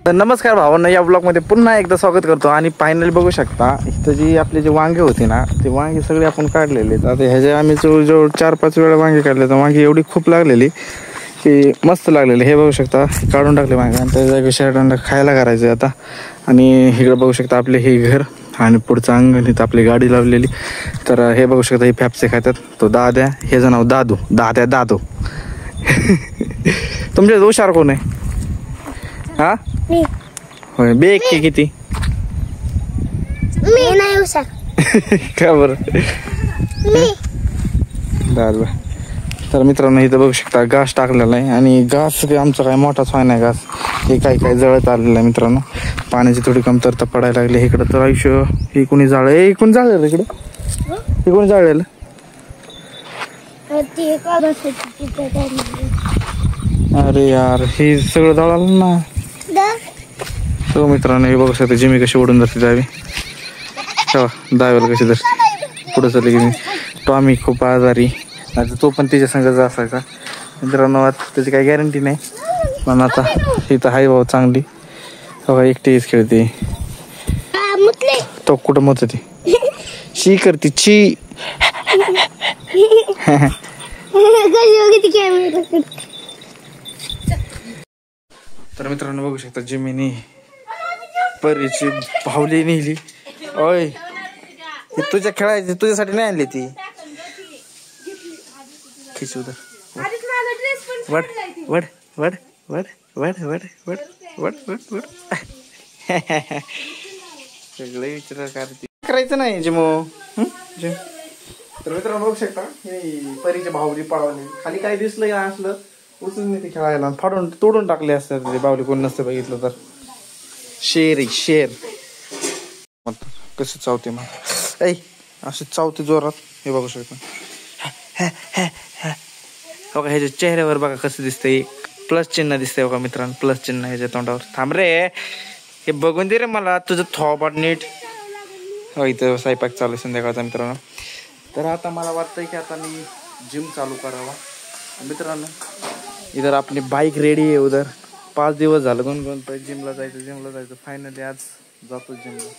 तर नमस्कार भावांना, या ब्लॉगमध्ये पुन्हा एकदा स्वागत करतो. आणि फायनली बघू शकता इथं जी आपले जे वांगे होते ना, ते वांगे सगळे आपण काढलेले. आता ह्याचे आम्ही जवळजवळ 4-5 वेळा वांगे काढले. तर वांगे एवढी खूप लागलेली की मस्त लागलेले. हे बघू शकता काढून टाकले वांगे आणि त्या जागी शेरडांना खायला करायचे आता. आणि इकडे बघू शकता आपले हे घर आणि पुढचं अंगण, इथं आपली गाडी लावलेली. तर हे बघू शकता हे फॅप्से खातात. तो दाद्या, ह्याचं नाव दादू. दादू तुमच्या हुशार कोण आहे? हा होय. बेक की किती? मी नाही हुशार. का बरं? बरं. तर मित्रांनो इथं बघू शकता घास टाकलेला आहे. आणि घास आमचा काय मोठाच व्हाय नाही. घास हे काय जळत आलेलं आहे मित्रांनो. पाण्याची थोडी कमतरता पडायला लागली इकडं. तर आयुष्य हे कोणी जाळलं, कोणी जाळलेलं इकडं? हे कोणी जाळलेलं? अरे यार हे सगळं जळालं ना. तो मित्रांनो हे बघू शकता जिमी कशी ओढून जाते दावी. दाव्याला कशी धरते पुढे चालली की. टॉमी खूप आजारी, आता तो पण तिच्या संगच असायचा मित्रांनो. आता त्याची काही गॅरंटी नाही, पण आता इथं हाय भाऊ चांगली. बघा एकटीच खेळते. तो कुठं मत होती शी करते ची. तर मित्रांनो बघू शकता जिमीनी परीची भावली नेली. ओय तुझ्या खेळायची, तुझ्यासाठी नाही आणली ती. खिचूदर वड वड वड वड वड वड वड वड वड वड. सगळे विचार करते, करायचं नाही जिमो. तर मित्रांनो बघू शकता हे परीची भावली पळवली. खाली काय दिसलं असलं उचलून नाही ते खेळायला, फाडून तोडून टाकले असतात ते बावली. कोण नसतं बघितलं तर. शेर आहे शेर. कशी चावते मग ऐ अशी चावते जोरात. हे बघू शकता बघा ह्याच्या चेहऱ्यावर बघा कसं दिसतंय. प्लस चिन्ह दिसतंय बघा मित्रांनो, प्लस चिन्ह ह्याच्या तोंडावर. थांब रे, हे बघून दे रे मला तुझं थोबाड नीट. हो इथं स्वयंपाक चालू आहे संध्याकाळचा मित्रांनो. तर आता मला वाटतंय की आता मी जिम चालू करावा मित्रांनो. इधर आपली बाईक रेडी आहे उधर. 5 दिवस झालं गुणगुण जिमला जायचं. फायनली आज जातो जिमला.